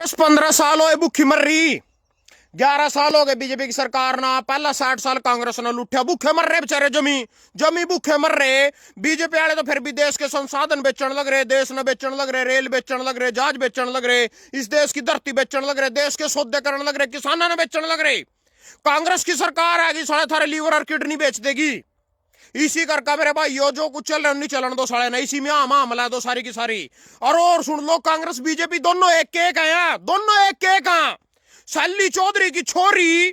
10-15 साल हो भुखी मर रही। 11 साल हो गए बीजेपी की सरकार ना, पहला 60 साल कांग्रेस ने लुटिया। भूखे मर रहे बेचारे, जमी जमी भूखे मर रहे। बीजेपी वाले तो फिर भी देश के संसाधन बेचने लग रहे, देश न बेचने लग रहे, रेल बेचने लग रहे, जहाज बेचने लग रहे, इस देश की धरती बेचने लग रहे, देश के सौदे करने लग रहे, किसानों ने बेचने लग रहे। कांग्रेस की सरकार आएगी, साढ़े थारे लीवर और किडनी बेच देगी। इसी करका मेरे भाइयों, जो कुछ चल रहा नहीं चलन दो साले ना, इसी में मामला दो सारी की सारी। और सुन लो, कांग्रेस बीजेपी दोनों एक के एक हैं, दोनों एक के एक हैं। शैली चौधरी की छोरी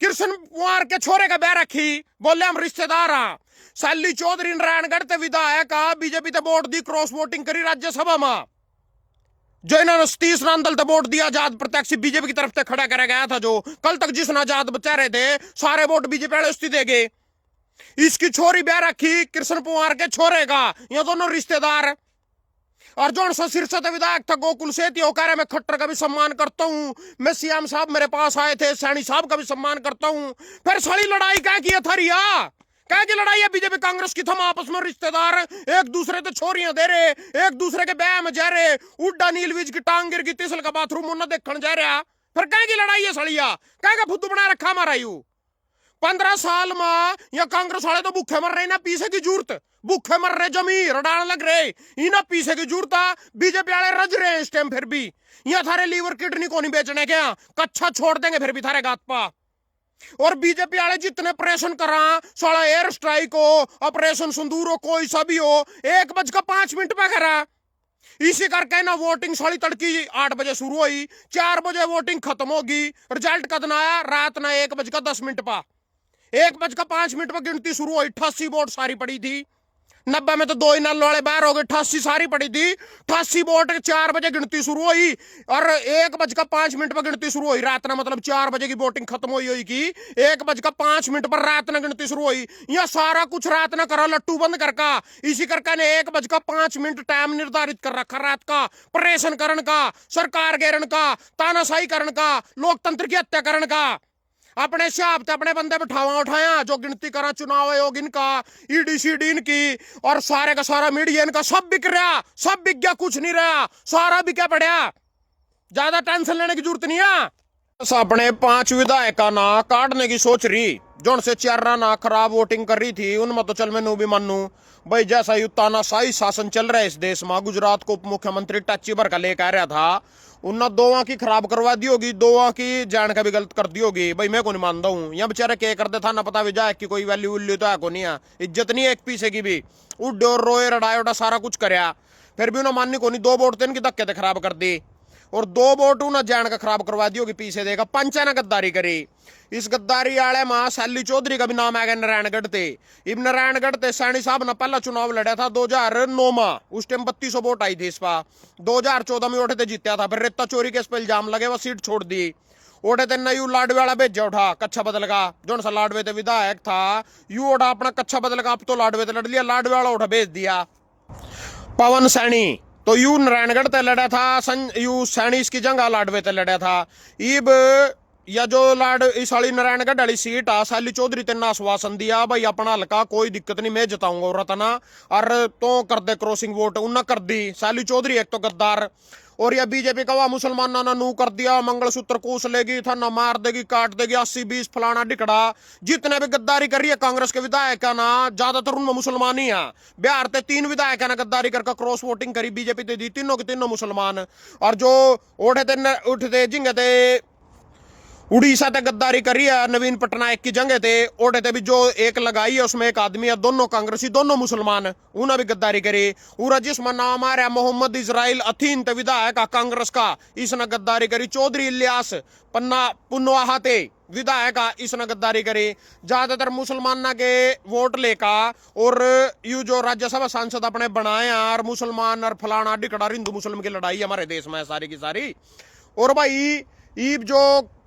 कृष्ण कुमार के छोरे का ब्याह रखी, बोले हम रिश्तेदार हैं। शैली चौधरी नारायणगढ़ ते विधायक बीजेपी ते वोट दी, क्रॉस वोटिंग करी राज्यसभा में। जो इन्होंने 30 दल ते वोट दिया, आजाद प्रत्याशी बीजेपी की तरफ से खड़ा करा गया था। जो कल तक जिस आजाद बचा रहे थे, सारे वोट बीजेपी वाले उसकी देंगे। इसकी छोरी ब्याह रखी कृष्ण कुमार के छोरे का, ये दोनों रिश्तेदार। और जो सिरसा विधायक था गोकुल सेठी, वो कह रहे मैं खट्टर का भी सम्मान करता हूं, मैं सीएम साहब मेरे पास आए थे, सैनी साहब का भी सम्मान करता हूं। फिर सारी लड़ाई क्या की था रिया, क्या की लड़ाई है बीजेपी कांग्रेस की? थम आपस में रिश्तेदार एक दूसरे से छोरियां दे रहे, एक दूसरे के ब्याह में जा रहे, उड्डा नीलवीज की टांग गिर की, तिसल का बाथरूम उन्हें देखने जा रहा। फिर क्या की लड़ाई है सड़िया, क्या का फुद्दू बना रखा हमारा यू? 15 साल में या कांग्रेस वाले तो भूखे मर रहे ना, पीछे की जरूरत, भूखे मर रहे, जमी रडान लग रहे, इना पीछे की जरूरत है। बीजेपी वाले रज रहे हैं इस टाइम। फिर भी यहाँ थारे लीवर किडनी को नहीं बेचने क्या, कच्चा छोड़ देंगे फिर भी थारे गात पा। और बीजेपी वाले जितने ऑपरेशन करा, साला एयर स्ट्राइक हो, ऑपरेशन सिंदूर हो, कोई सा भी हो, 1:05 पे करा। इसी करके ना वोटिंग साली तड़की 8 बजे शुरू हुई, 4 बजे वोटिंग खत्म होगी। रिजल्ट कद आया रात ना 1:10 पा, 1:05 पर गिनती शुरू हुई। 88 वोट सारी पड़ी थी, 90 में तो 2 ही नल वाले बाहर हो गए, 88 सारी पड़ी थी। 88 वोट 4 बजे गिनती शुरू हुई और 1:05 पर गिनती शुरू हुई रात ना, मतलब 4 बजे की वोटिंग खत्म हुई हुई की 1:05 पर रात ना गिनती शुरू हुई। यह सारा कुछ रात ना करा लट्टू बंद करका। इसी करके ने 1:05 टाइम निर्धारित कर रखा रात का, परेशान करण का, सरकार घेरन का, तानाशाही करण का, लोकतंत्र की हत्या करण का। अपने हिसाब से अपने बंदे बिठावा उठाया, जो गिनती करा चुनाव आयोग इनका, ईडीसीडी इनकी, और सारे का सारा मीडिया इनका, सब बिक रहा, सब बिक गया, कुछ नहीं रहा, सारा बिका पड़ा। ज्यादा टेंशन लेने की जरूरत नहीं है। बस अपने 5 विधायक ना काटने की सोच रही, जो से चारा ना खराब वोटिंग कर रही थी, उनमें तो चल मैं भी मानू भाई, जैसा यू तानाशाही शासन चल रहा है इस देश में। गुजरात को उप मुख्यमंत्री टच्ची भर का लेकर आ रहा था, उन्होंने दोवा की खराब करवा दी होगी, दोवा की जान का भी गलत कर दी होगी। भाई मैं को नहीं मानता हूँ, यहाँ बेचारे क्या करते था ना पता, विधायक की कोई वैल्यू वैल्यू तो है को नहीं है, इज्जत नहीं है एक पीछे की भी। उड्डे और रोए रडाए उड़ा सारा कुछ करया, फिर भी उन्होंने माननी को नहीं। 2 वोट तो इनकी धक्के से खराब कर दी, और 2 वोट उन्हें जान का खराब करवा दी होगी पीछे देगा। पंचा ने गद्दारी करी, इस गद्दारी आले मां शैली चौधरी का भी नाम आ गया नारायणगढ़ ते। इब नारायणगढ़ ते सैनी साहब ने पहला चुनाव लड़ा था 2009 में, उस टाइम 3200 वोट आई थी इस पर। 2014 में उठे थे जीत्या था, फिर रेता चोरी के इस पर इल्जाम लगे, वो सीट छोड़ दी। उठे थे नयू लाडवे वाला भेजा उठा कच्चा बदल का, जो सा लाडवे थे विधायक था, यू उठा अपना कच्चा बदल का, अब तो लाडवे ते लड़ लिया, लाडवे वाला उठा भेज दिया पवन सैनी। तो यू नारायणगढ़ ते लड़ा था, यू सैनी इसकी जंग लाडवे ते लड़ा था। इब या जो लाड इस वाली नारायणगढ़ वाली सीट आ, शैली चौधरी तेना आश्वासन दिया भाई अपना हल्का कोई दिक्कत नहीं, मैं जिताऊंगा और रतना, और तो कर दे क्रॉसिंग वोट, उन्हें कर दी। शैली चौधरी एक तो गद्दार, और या बीजेपी का मुसलमाना ने नू कर दिया, मंगलसूत्र कूस लेगी, था न मार देगी, काट देगी, 80-20 फलाना डिकड़ा। जितने भी गद्दारी कर रही है कांग्रेस के विधायक है ना, ज्यादातर उनमें मुसलमान ही है। बिहार ते 3 विधायक है ना गद्दारी करके क्रॉस वोटिंग करी, बीजेपी ते दी, तीनों के तीनों मुसलमान। और जो उठते जिंगे थे उड़ीसा ते गद्दारी करी है, नवीन पटनायक की जंगे थे, ओढ़े थे भी जो एक लगाई है उसमें एक आदमी है, दोनों कांग्रेसी, दोनों मुसलमान, उन्हें भी गद्दारी करी। उरा जिसमें नाम आ रहा है मोहम्मद इजराइल अथीन ते विधायक कांग्रेस का, इसने गद्दारी करी। चौधरी इलियास पन्ना पुनवाहा ते विधायक इसने गद्दारी करी। ज्यादातर मुसलमान के वोट लेका, और यू जो राज्यसभा सांसद अपने बनाए और मुसलमान और फलाना डिकड़ा, हिंदू मुसलमान की लड़ाई हमारे देश में सारी की सारी। और भाई ईब जो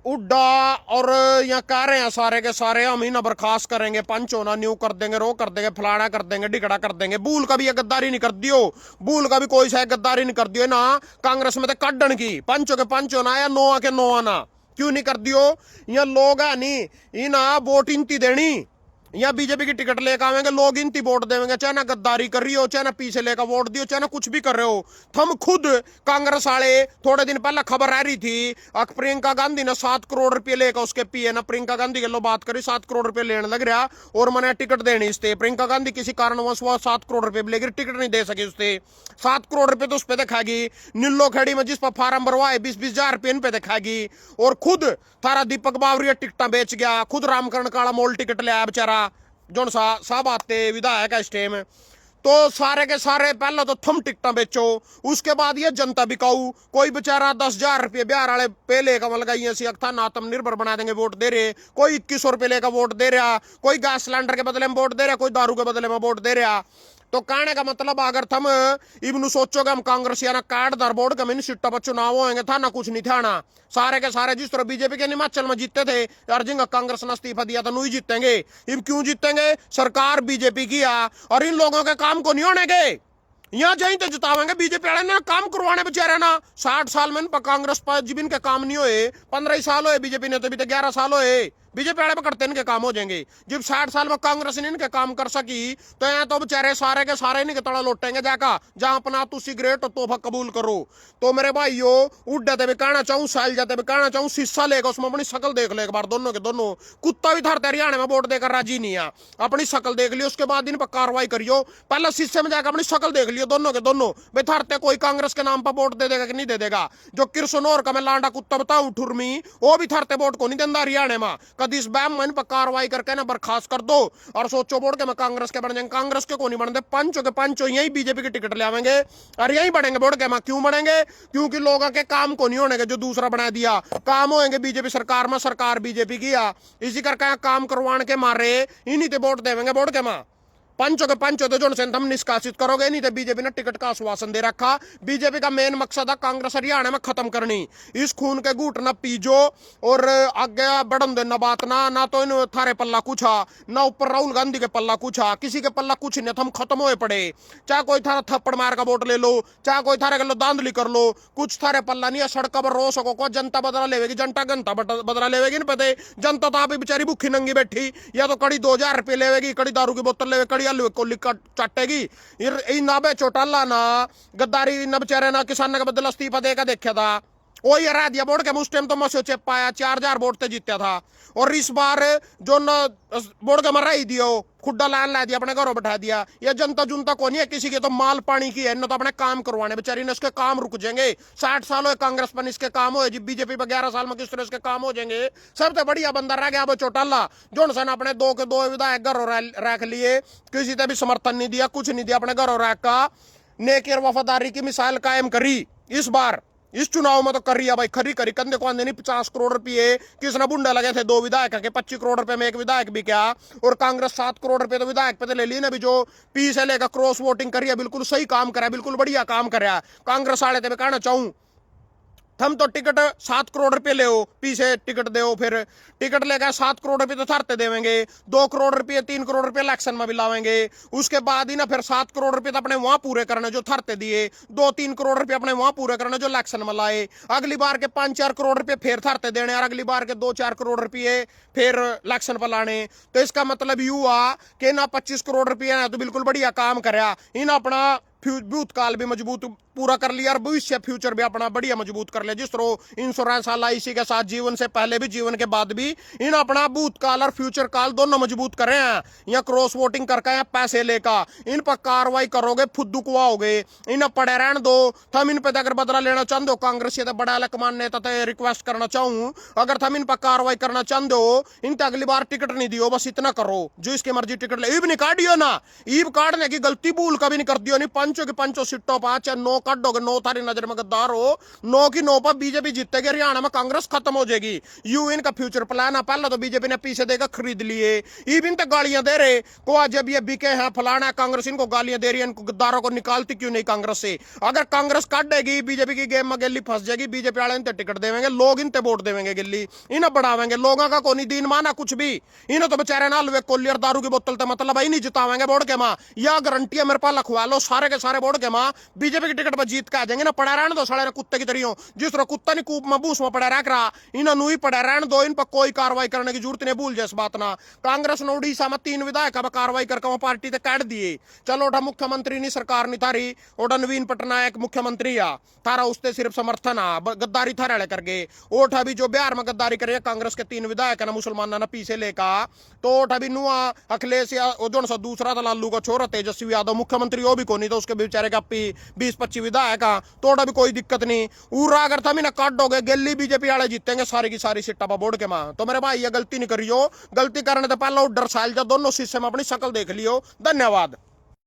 उड्डा और यहाँ कह रहे हैं सारे के सारे हम ही ना बर्खास्त करेंगे, पंच होना न्यू कर देंगे, रो कर देंगे, फलाना कर देंगे, डिकड़ा कर देंगे। भूल का भी ये गद्दारी नहीं कर दियो, भूल का भी कोई सा गद्दारी नहीं कर दियो ना कांग्रेस में तो कड्डन की, पंचों के पंच होना या नोआ के नोआ ना, क्यों नहीं कर दियो? यहाँ लोग है नहीं इना वोट इंती देनी, या बीजेपी की टिकट लेकर आवेंगे, लोग इनती वोट देवेंगे, चाहे ना गद्दारी कर रही हो, चाहे ना पीछे लेकर वोट दियो, चाहे ना कुछ भी कर रहे हो। थम खुद कांग्रेस वाले थोड़े दिन पहले खबर आ रही थी प्रियंका गांधी ने 7 करोड़ रुपए लेकर उसके पीए ना प्रियंका गांधी के लो बात करी, 7 करोड़ रुपए लेने लग रहा और मैंने टिकट देनी इससे। प्रियंका गांधी किसी कारणवश वह 7 करोड़ रुपए लेकर टिकट नहीं दे सकी उससे। 7 करोड़ रुपए तो उस पर दिखाएगी नीलो खेड़ी में जिस पर फार्म भरवाए 20-20 हजार रुपये इन पे दिखाएगी। और खुद थारा दीपक बावरिया टिकटा बेच गया, खुद रामकरण काला मोल टिकट ले आया बेचारा जो साहब आते विधायक है इस टाइम। तो सारे के सारे पहले तो थम टिकटा बेचो, उसके बाद ये जनता बिकाऊ। कोई बेचारा 10,000 रुपये बिहार वाले पे लेकर लगाइए सी था ना आत्मनिर्भर बना देंगे वोट दे रहे, कोई 2100 रुपये लेकर वोट दे रहा, कोई गैस सिलेंडर के बदले में वोट दे रहा, कोई दारू के बदले में वोट दे रहा। तो कहने का मतलब अगर थम इबनु सोचोगे हम कांग्रेस या ना कार्डदार बोर्ड का मिनिस्टर पर चुनाव होंगे था ना कुछ नहीं था ना, सारे के सारे जिस तरह बीजेपी के हिमाचल में जीते थे यार, जिनका कांग्रेस ने इस्तीफा दिया था नहीं जीतेंगे। इब क्यों जीतेंगे? सरकार बीजेपी की आ और इन लोगों के काम को नहीं होने के यहाँ जाई तो जितावेंगे। बीजेपी वाले ने काम करवाने बेचारे ना 60 साल में कांग्रेस पर जिन के काम नहीं होए, 15 साल होए बीजेपी ने, तो अभी तक 11 साल होए बीजेपी वाले पकड़ते इनके काम हो जाएंगे। जब 60 साल में कांग्रेस ने इनके काम कर सकी तो यहाँ तो बेचारे सारे के सारे इनके तड़ा लौटेंगे जाका जहां अपना तू सिगरेट तोहफा कबूल करो। तो मेरे भाइयों उड्डते भी कहना चाहूँ, साल जाते भी कहना चाहूँ, शीशा लेकर उसमें अपनी शकल देख ले एक बार दोनों के दोनों। कुत्ता भी थारते हरियाणा में वोट देकर राजी नहीं है, अपनी शकल देख लियो उसके बाद इन पर कार्रवाई करियो। पहले शीशे में जाकर अपनी शकल देख लियो दोनों के दोनों, भाई थारते कोई कांग्रेस के नाम पर वोट दे देगा कि नहीं दे देगा। जो किरसनौर का मैं लांडा कुत्ता बताऊं ठुरमी, वो भी थारते वोट को नहीं देता हरियाणा में। कदी इस बैम मन पर कार्रवाई करके ना बर्खास्त कर दो और सोचो बोर्ड के मैं कांग्रेस के बन जाएंगे। कांग्रेस के को नहीं बनते, पंचों के पंचों यही बीजेपी की टिकट ले आवेंगे और यही बढ़ेंगे बोर्ड के। क्यों बढ़ेंगे? क्योंकि लोगों के काम को नहीं होने के, जो दूसरा बना दिया काम होंगे बीजेपी सरकार में, सरकार बीजेपी की आ इसी करके काम करवाने के मारे इन्हीं ते वोट देवेंगे बोर्ड के मां। पंचों के पंचों तो जो हम निष्कासित करोगे नहीं तो बीजेपी ने टिकट का आश्वासन दे रखा। बीजेपी का मेन मकसद है कांग्रेस हरियाणा में खत्म करनी। इस खून के घूट ना पीजो और आगे बढ़न देना बात ना तो इन थारे पल्ला कुछ ना ऊपर राहुल गांधी के पल्ला कुछ, किसी के पल्ला कुछ नहीं, हम खत्म होए पड़े। चाहे कोई थारा थप्पड़ मार का वोट ले लो, चाहे कोई थारे के लो दांधली कर लो, कुछ थारे पल्ला नहीं है। सड़क पर रो सको को जनता बदला लेवेगी, जनता घंटा बदला लेवेगी नहीं पते। जनता तो आप बेचारी भूखी नंगी बैठी, या तो कड़ी 2,000 रुपये लेवेगी, कड़ी दारू की बोतल लेवे, कड़ी आलू कोली चाटेगी। ना बे चौटाला ना गद्दारी ना बेचारे ना किसान का बदला इस्तीफा देकर देखा था वही हरा दिया बोर्ड के। उस टाइम तो मसो चेप पाया 4,000 वोट से जीता था। और इस बार जो न बोर्ड के मर ही दियो खुड्डा लान ला दिया, अपने घरों बैठा दिया। ये जनता जुनता को नहीं है किसी के, तो माल पानी की है, न तो अपने काम करवाने बेचारी ने, इसके काम रुक जाएंगे। 60 साल हो कांग्रेस पर इसके काम हो, बीजेपी पर 11 साल में किस तरह इसके काम हो जाएंगे। सबसे बढ़िया बंदा रह गया वो चौटाला, जो अपने 2 के 2 विधायक घरों रख लिए, किसी ने भी समर्थन नहीं दिया, कुछ नहीं दिया, अपने घरों रख का नेकी और वफादारी की मिसाल कायम करी। इस बार इस चुनाव में तो कर रही है भाई, खरी करी कंधे को आंधे नहीं। 50 करोड़ रुपये किसने बुंडा लगे थे 2 विधायक के, 25 करोड़ रुपए में एक विधायक भी क्या, और कांग्रेस 7 करोड़ रुपए तो विधायक पे तो ले ली ना। भी जो पी से लेकर क्रॉस वोटिंग करी है, बिल्कुल सही काम करा, बिल्कुल बढ़िया काम करा। कांग्रेस वाले थे मैं कहना चाहूं, हम तो टिकट 7 करोड़ रुपए ले पीछे टिकट दो, फिर टिकट लेकर 7 करोड़ रुपए तो थारते देवेंगे, 2 करोड़ रुपए 3 करोड़ रुपए इलेक्शन में भी लावेंगे। उसके बाद ही ना फिर 7 करोड़ रुपए तो अपने वहां पूरे करने जो थारते दिए, 2-3 करोड़ रुपए अपने वहां पूरे करने जो इलेक्शन में लाए। अगली बार के 5-4 करोड़ रुपए फिर थारते देने और अगली बार के 2-4 करोड़ रुपए फिर इलेक्शन पर लाने। तो इसका मतलब यू हुआ कि ना 25 करोड़ रुपये तो बिल्कुल बढ़िया काम कराया इन, अपना भूतकाल भी मजबूत पूरा कर लिया और भविष्य फ्यूचर भी अपना बढ़िया मजबूत कर लिया। जिस तरह इंश्योरेंस LIC के साथ जीवन से पहले भी जीवन के बाद भी इन अपना भूतकाल और फ्यूचर काल दोनों मजबूत करे हैं। यहाँ क्रॉस वोटिंग करके या पैसे लेकर इन पर कार्रवाई करोगे फुद्दू कुआ हो गए, इन पड़े रहने दो। थम इन पर अगर बदला लेना चाहते हो, कांग्रेस ये बड़ा लकमान नेता रिक्वेस्ट करना चाहूँ, अगर थम इन पर कार्रवाई करना चाहते हो, इन अगली बार टिकट नहीं दियो, बस इतना करो जो इसकी मर्जी टिकट ले। ईब नहीं काटियो ना, ईब काटने की गलती भूल कभी नहीं कर दियो। नहीं पंचों के पंचों सीटों पर चाहे 9 काटोगे, 9 थारी नजर में गद्दार हो, 9 की 9 पर बीजेपी जीतेगी, हरियाणा में कांग्रेस खत्म हो जाएगी। यू इनका फ्यूचर प्लान है। पहले तो बीजेपी ने पीछे देकर खरीद लिए, इन तक गालियां दे रहे को आज जब ये बिके हैं फलाना, कांग्रेस इनको गालियां दे रही है, इनको गद्दारों को निकालती क्यों नहीं कांग्रेस से। अगर कांग्रेस काट देगी बीजेपी की गेम में गिल्ली फंस जाएगी, बीजेपी वाले इनते टिकट देवेंगे, लोग इनते वोट देवेंगे, गिल्ली इन्हें बढ़ावेंगे, लोगों का कोई दीन माना कुछ भी। इन्हें तो बेचारे ना लुए कोलियर दारू की बोतल मतलब ही नहीं जितावेंगे वोट के मां, यह गारंटी है मेरे पास, लखवा लो सारे के सारे वोट के मां बीजेपी की टिकट सेकंड पर जीत के आ जाएंगे ना। पड़ा रहने दो साले कुत्ते की तरियों, जिस तरह कुत्ता नहीं कूप में बूस में पड़ा रख रहा, इन्होंने ही पड़ा रहने दो। इन पर कोई कार्रवाई करने की जरूरत नहीं, भूल जाए इस बात ना। कांग्रेस ने उड़ीसा में 3 विधायक कार्रवाई करके वो पार्टी से काट दिए। चलो ओठा मुख्यमंत्री नहीं, सरकार नहीं थारी, ओठा नवीन पटनायक मुख्यमंत्री आ थारा, उससे सिर्फ समर्थन आ गद्दारी थारे करके। ओठा भी जो बिहार में गद्दारी करे कांग्रेस के 3 विधायक ना मुसलमाना ना पीछे लेका, तो ओठा भी नुआ अखिलेश या जो सा दूसरा था लालू का छोरा तेजस्वी यादव मुख्यमंत्री, वो भी को नहीं, तो उसके बेचारे का 20-25 विधायक आ, तो ओठा भी कोई दिक्कत नहीं। उरा अगर था ना काट दोगे गेली बीजेपी वाले जीतेंगे सारी की सारी सीटा पर बोर्ड के मां। तो मेरे भाई ये गलती नहीं करियो, गलती करने से पहले डर साल जा दोनों शीशे में अपनी शक्ल देख लियो। धन्यवाद।